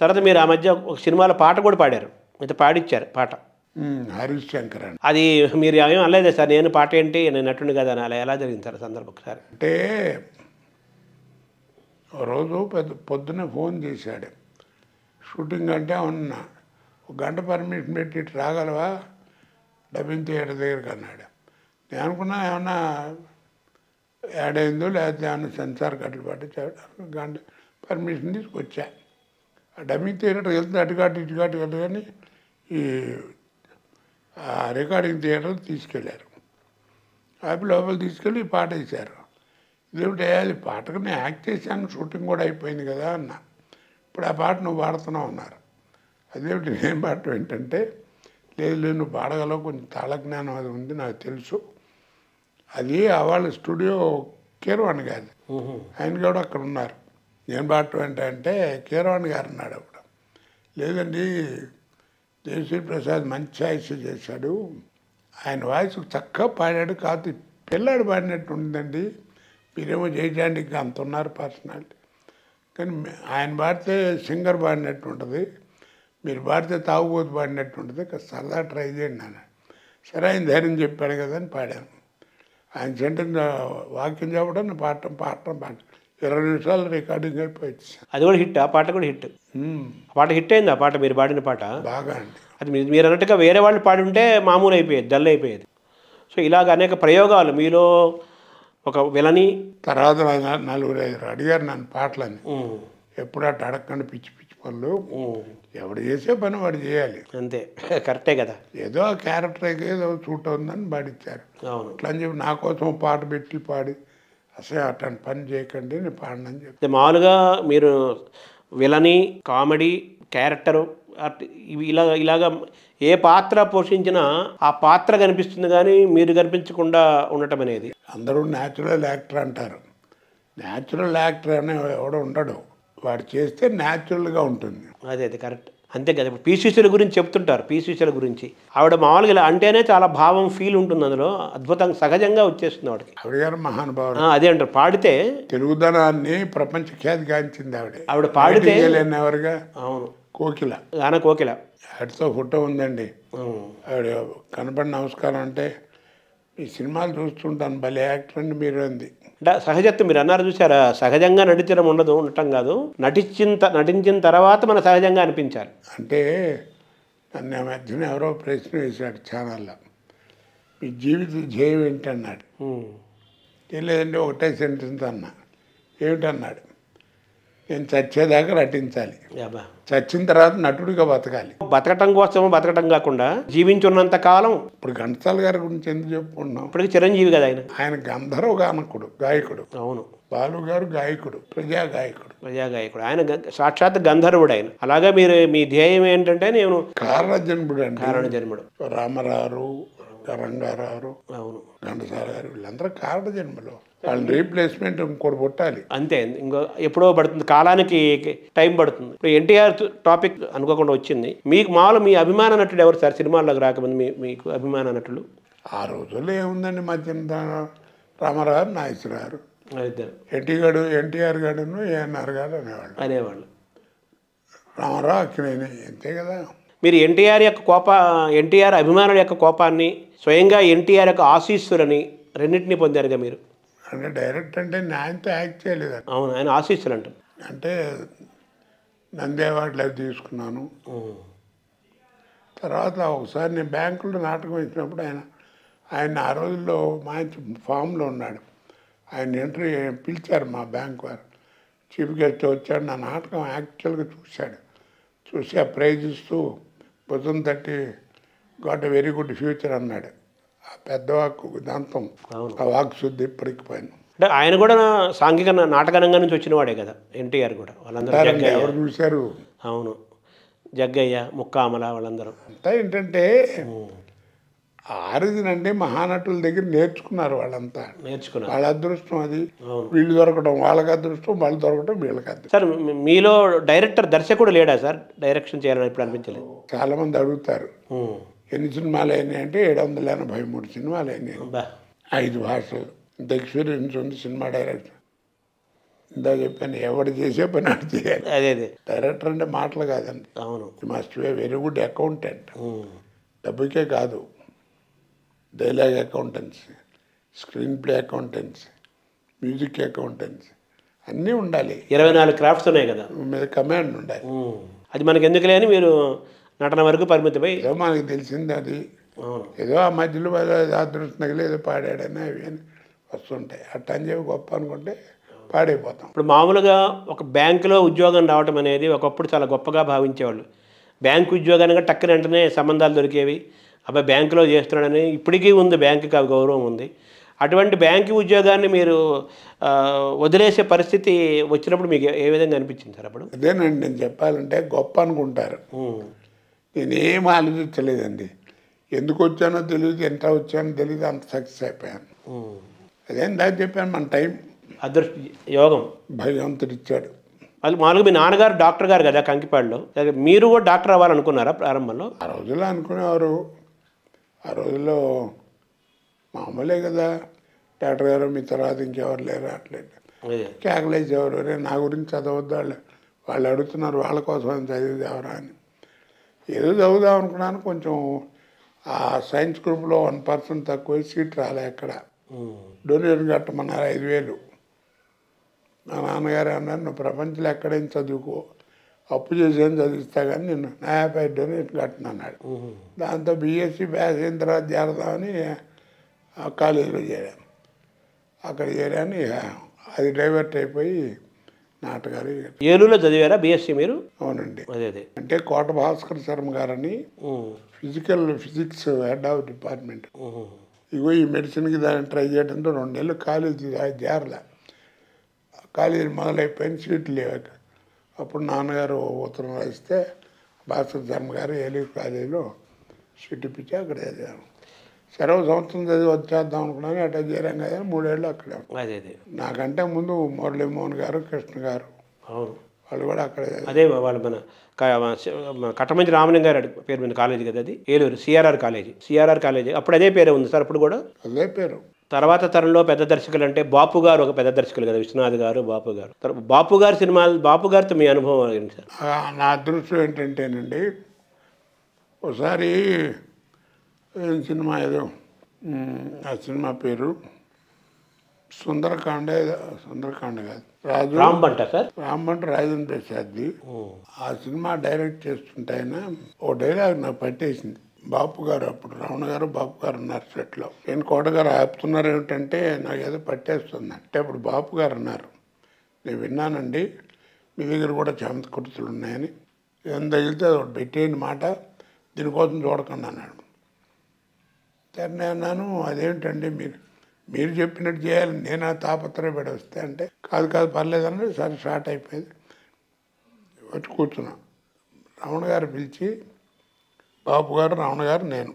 తర్వాత మీరు ఆ మధ్య ఒక సినిమాలో పాట కూడా పాడారు, మీతో పాడిచ్చారు పాట. హరీష్ శంకర్ అని. అది మీరు ఏం అనలేదే సార్, నేను పాట ఏంటి, నేను నటుండి కదా అని, అలా ఎలా జరిగింది సార్ సందర్భం ఒకసారి? అంటే రోజు పొద్దున్నే ఫోన్ చేశాడు, షూటింగ్ అంటే ఉన్నా, ఒక గంట పర్మిషన్ పెట్టి ఇటు రాగలవా డబ్బింగ్ థియేటర్ దగ్గరికి అన్నాడు. నేను అనుకున్నా ఏమన్నా యాడ్ అయిందో లేకపోతే ఏమన్నా సెన్సార్ కట్టలు పట్టించాడు. గంట పర్మిషన్ తీసుకొచ్చా. ఆ డబ్బింగ్ థియేటర్కి వెళ్తే ఇటుకాటు కానీ ఈ రికార్డింగ్ థియేటర్ తీసుకెళ్ళారు. అప్పుడు లోపల తీసుకెళ్ళి ఈ పాట వేశారు. ఇదేమిటి అది పాటకు నేను యాక్ట్ చేశాను, షూటింగ్ కూడా అయిపోయింది కదా అన్న. ఇప్పుడు ఆ పాట నువ్వు పాడుతున్నావు అన్నారు. అదేమిటి నేను పాడటం ఏంటంటే, లేదు నువ్వు పాడగలవు, కొంచెం తాళజ్ఞానం అది ఉంది నాకు తెలుసు. అది వాళ్ళ స్టూడియో కీరవాణి గారు, ఆయన కూడా అక్కడ ఉన్నారు. నేను పాడటం ఏంటంటే కీరవాణి గారు అన్నాడు అప్పుడు, లేదండి దేవిశ్రీ ప్రసాద్ మంచి చాయిస్ చేశాడు, ఆయన వాయిస్ చక్కగా పాడాడు, కాదు పిల్లాడు పాడినట్టు ఉందండి, మీరేమో జయజాండికి అంత ఉన్నారు పర్సనాలిటీ, కానీ ఆయన పాడితే సింగర్ పాడినట్టు ఉంటుంది, మీరు పాడితే తాగుబోతు పాడినట్టు ఉంటుంది, సరదా ట్రై చేయండి అన్న. సరే ఆయన ధైర్యం చెప్పాడు కదా అని పాడాను. ఆయన సెంటెన్స్ వాక్యం చెప్పడం పాడటం 20 నిమిషాలు రికార్డింగ్ అయిపోయి. అది కూడా హిట్, ఆ పాట కూడా హిట్. ఆ పాట హిట్ అయింది, ఆ పాట మీరు పాడిన పాట బాగా అండి. అది మీరు అన్నట్టుగా వేరే వాళ్ళు పాడి ఉంటే మామూలు అయిపోయేది, డల్ అయిపోయేది. సో ఇలాగ అనేక ప్రయోగాలు మీలో ఒక విలని. తర్వాత 4-5 అడిగారు నన్ను పాటలని, ఎప్పుడు అట్లా అడగకుండా పిచ్చి పనులు, ఎవడు చేసే పని వాడు చేయాలి అంతే, కరెక్టే కదా. ఏదో ఆ క్యారెక్టర్కి ఏదో సూట్ అవుతుందని పాడిచ్చారు. అట్లా అని చెప్పి నా కోసం పాట పెట్టి పాడి అసలు అట్లాంటి పని చేయకండి, నేను పాడనని చెప్పి. మామూలుగా మీరు విలని, కామెడీ, క్యారెక్టరు ఇవి ఇలాగా ఏ పాత్ర పోషించినా ఆ పాత్ర కనిపిస్తుంది కానీ మీరు కనిపించకుండా ఉండటం అనేది. అందరూ న్యాచురల్ యాక్టర్ అంటారు. న్యాచురల్ యాక్టర్ అనే ఎవడో ఉండడు, వాడు చేస్తే న్యాచురల్గా ఉంటుంది. అదే కరెక్ట్, అంతే కదా. ఇప్పుడు పీసీసీల గురించి చెప్తుంటారు, పీసీసీల గురించి ఆవిడ మామూలుగా ఇలా అంటేనే చాలా భావం ఫీల్ ఉంటుంది అందులో, అద్భుతంగా సహజంగా వచ్చేస్తుంది ఆవిడకి. ఆవిడ గారు మహానుభావుడు. అదే అంటారు, పాడితే తెలుగుదనాన్ని ప్రపంచ ఖ్యాతి గాంచింది ఆవిడ పాడితే. ఎవరుగా? అవును, కోకిల, గాన కోకిల. ఆవిడతో ఫోటో ఉందండి. ఆవిడ కనపడి నమస్కారం అంటే, ఈ సినిమాలు చూస్తుంటాను, భలే యాక్టర్ అండి మీరు అంది. అంటే సహజత్వం మీరు అన్నారు చూసారా, సహజంగా నటించడం ఉండటం కాదు, నటించిన తర్వాత మన సహజంగా అనిపించాలి. అంటే నన్ను ఆ మధ్యన ఎవరో ప్రశ్న వేశాడు ఛానల్లో, మీ జీవిత ధ్యేయం ఏంటన్నాడు. ఏం లేదండి ఒకటే సెంటెన్స్ అన్నా. ఏమిటన్నాడు, నేను చచ్చేదాకా నటించాలి, చచ్చిన తర్వాత నటుడిగా బతకాలి. బతకటం కోసం బతకటం కాకుండా జీవించున్నంత కాలం. ఇప్పుడు ఘంటసాల గారి గురించి ఎందుకు చెప్పుకున్నాం, ఇప్పటికి చిరంజీవి కదా ఆయన. ఆయన గంధర్వ గానకుడు, గాయకుడు. అవును, బాలు గారు గాయకుడు, ప్రజాగాయకుడు. ఆయన సాక్షాత్ గంధర్వుడు ఆయన. అలాగా మీరు మీ ధ్యేయం ఏంటంటే నేను కారణజన్ముడు అండి. కారణజన్ముడు. రామారావు, రంగారావు, అవును, ఘంటసాల గారు, వీళ్ళందరూ కారణజన్మలో. వాళ్ళని రీప్లేస్మెంట్ ఇంకోటి పుట్టాలి అంతే. ఇంకో ఎప్పుడో పడుతుంది, కాలానికి టైం పడుతుంది. ఇప్పుడు ఎన్టీఆర్ టాపిక్ అనుకోకుండా వచ్చింది. మీకు మామూలు మీ అభిమాన నటుడు ఎవరు సార్? సినిమాల్లోకి రాకముందు మీకు అభిమాన నటులు ఆ రోజుల్లో ఏముందండి, మధ్యన రామారావు, నాగేశ్వరరావు, ఇద్దరు. ఎన్టీఆర్ గారును ఏఎన్ఆర్ గారు అనేవాళ్ళు. రామారావు అక్కినేని, అంతే కదా. మీరు ఎన్టీఆర్ అభిమానుల యొక్క కోపాన్ని, స్వయంగా ఎన్టీఆర్ యొక్క ఆశీస్సులని రెండింటినీ పొందారుగా మీరు. అంటే డైరెక్ట్ అంటే న్యాయంతో యాక్ట్ చేయలేదు. అవును, ఆయన ఆశీస్సులు అంటారు. అంటే నంది అవార్డులు అవి తీసుకున్నాను. తర్వాత ఒకసారి నేను బ్యాంకులో నాటకం ఇచ్చినప్పుడు ఆయన ఆ రోజుల్లో మంచి ఫామ్లో ఉన్నాడు. ఆయన ఎంట్రీ పిలిచారు మా బ్యాంక్ వారు, చీఫ్ గెస్ట్ వచ్చాడు. నా నాటకం యాక్చువల్గా చూసి ఆ ప్రైజ్ ఇస్తూ భుజం తట్టి got a very good future అన్నాడు. ఆ పెద్ద వాక్కు దాంతం, ఆ వాక్ శుద్ధి ఇప్పటికి పైన. అంటే ఆయన కూడా సాంఘిక నాటకరంగం నుంచి వచ్చిన వాడే కదా ఎన్టీఆర్ కూడా. వాళ్ళందరూ ఎవరు చూశారు? అవును, జగ్గయ్య, ముక్కామల, వాళ్ళందరూ. అంతా ఏంటంటే ఆరిజినంటే మహానటుల దగ్గర నేర్చుకున్నారు, వాళ్ళంతా నేర్చుకున్నారు. వాళ్ళ అదృష్టం అది, వీళ్ళు దొరకడం వాళ్ళకి అదృష్టం, వాళ్ళు దొరకడం వీళ్ళకి అదృష్టం. సార్ మీలో దర్శకుడు లేడా సార్? డైరెక్షన్ చేయాలని ఇప్పుడు అనిపించలేదు? చాలా మంది అడుగుతారు ఎన్ని సినిమాలు అయినాయి అంటే 783 సినిమాలు అయినాయి, 5 భాషలు. ఇంత ఎక్స్పీరియన్స్ ఉంది సినిమా డైరెక్టర్. ఇందా చెప్పాను, ఎవడు చేసే పని అటు చేయాలి. అదే అదే డైరెక్టర్ అంటే మాటలు కాదండి. అవును. Must be very good accountant. డబ్బుకే కాదు, dialogue accountancy, screen play accountancy, music accountancy అన్నీ ఉండాలి. 24 క్రాఫ్ట్స్ ఉన్నాయి కదా, మీద కమాండ్ ఉండాలి. అది మనకి ఎందుకులే అని మీరు నటన వరకు పరిమితమై. ఏదో మనకి తెలిసింది అది, అవును. ఏదో ఆ మధ్యలో అదృష్టం నగిలి ఏదో పాడాడని అవి అని వస్తుంటాయి. అట్లా అని చెప్పి గొప్ప అనుకుంటే పాడైపోతాం. ఇప్పుడు మామూలుగా ఒక బ్యాంకులో ఉద్యోగం రావటం అనేది ఒకప్పుడు చాలా గొప్పగా భావించేవాళ్ళు. బ్యాంకు ఉద్యోగానికి టక్కున వెంటనే సంబంధాలు దొరికేవి. అబ్బాయి బ్యాంకులో చేస్తున్నాడని ఇప్పటికీ ఉంది, బ్యాంకుకి ఆ గౌరవం ఉంది. అటువంటి బ్యాంకు ఉద్యోగాన్ని మీరు వదిలేసే పరిస్థితి వచ్చినప్పుడు మీకు ఏ విధంగా అనిపించింది సార్ అప్పుడు? అదేనండి నేను చెప్పాలంటే, గొప్ప అనుకుంటారు. నేనేం ఆలోచించలేదండి. ఎందుకు వచ్చానో తెలియదు, ఎంత వచ్చానో తెలియదు, అంత సక్సెస్ అయిపోయాను. అదేం దాకా చెప్పాను, మన టైం అదృష్ట యోగం భగవంతుడు ఇచ్చాడు. వాళ్ళు మామూలుగా మీ నాన్నగారు డాక్టర్ గారు కదా కంకిపాడులో, మీరు కూడా డాక్టర్ అవ్వాలనుకున్నారా ప్రారంభంలో? ఆ రోజుల్లో అనుకునేవారు. ఆ రోజుల్లో మామూలే కదా, డాక్టర్ గారు మీ తర్వాత ఇంకెవరు లేరు అట్లేదు కేకలేసేవారు. రే నా గురించి చదవద్దు, వాళ్ళు అడుగుతున్నారు, వాళ్ళ కోసం చదివేది ఎవరా అని. ఏదో చదువుదాం అనుకున్నాను. కొంచెం ఆ సైన్స్ గ్రూప్లో 1% తక్కువ, సీట్ రాలే. ఎక్కడ డొనేషన్ కట్టమన్నారు 5,000. మా నాన్నగారు అన్నారు, నువ్వు ప్రపంచంలో ఎక్కడైనా చదువుకో, అప్పు చేసేది చదివిస్తా కానీ నేను నా 50 డొనేషన్ కట్టను అన్నాడు. దాంతో బీఎస్సీ పాస్ అయిన తర్వాత చేరదామని కాలేజీలో చేరాను. అక్కడ చేరాను. అది డైవర్ట్ అయిపోయి నాటకాలు. ఏలూరులో చదివారా బీఎస్సీ మీరు? అవునండి. అదే అదే అంటే కోట భాస్కర్ శర్మ గారని ఫిజిక్స్ హెడ్ ఆఫ్ డిపార్ట్మెంట్. ఇగో ఈ మెడిసిన్కి దాన్ని ట్రై చేయడంతో 2 నెలలు కాలేజీ చేరలే. కాలేజీ మొదలైపోయిన సీట్లు లేవాక అప్పుడు నాన్నగారు ఉత్తరం రాస్తే భాస్కర్ శర్మ గారు ఏలూరు కాలేజీలో సీట్ ఇప్పించి అక్కడ చదివాను. సెలవు సంవత్సరం చదివి వచ్చేద్దాం అనుకున్నాను. అట్లా చేరాం కదా, 3 ఏళ్ళు అక్కడే. అదే అదే నాకంటే ముందు మురళీమోహన్ గారు, కృష్ణ గారు, అవును, వాళ్ళు కూడా అక్కడే. అదే వాళ్ళు మన కట్టమంచి రామలింగ గారు పేరు మీద కాలేజీ కదా అది, ఏలూరు సిఆర్ఆర్ కాలేజీ. అప్పుడు అదే పేరే ఉంది సార్ అప్పుడు కూడా? అదే పేరు. తర్వాత తరంలో పెద్ద దర్శకులు అంటే బాపు గారు ఒక పెద్ద దర్శకులు కదా, విశ్వనాథ్ గారు, బాపు గారు. బాపు గారి సినిమాలు, బాపు గారితో మీ అనుభవం ఏంటి సార్? నా అదృష్టం ఏంటంటేనండి, ఒకసారి సినిమా ఏదో, ఆ సినిమా పేరు సుందరకాండ కాదు, రాంబంట సార్, రాంబంట రాజేంద్ర ప్రసాద్ది. ఆ సినిమా డైరెక్ట్ చేస్తుంటే ఆయన ఓ డైలాగ్ నాకు పట్టేసింది. బాపు గారు, అప్పుడు రమణ గారు, బాపు గారు ఉన్నారు సెట్లో. నేను కోటగారు ఆపుతున్నారు ఏమిటంటే నాకు ఏదో పట్టేస్తుంది అంటే, అప్పుడు బాపు గారు అన్నారు, నేను విన్నానండి మీ దగ్గర కూడా చామతకుర్తులు ఉన్నాయని, ఏం తగిలితే అది ఒకటి పెట్టేయండి మాట, దీనికోసం చూడకండి అన్నాడు. సరే నేను అన్నాను, అదేంటండి మీరు చెప్పినట్టు చేయాలి, నేను ఆ తాపత్రయపడి వస్తే అంటే, కాదు పర్లేదన్నది. సరే స్టార్ట్ అయిపోయింది. వచ్చి కూర్చున్నా. రమణ గారు పిలిచి, బాపు గారు, రమణ గారు, నేను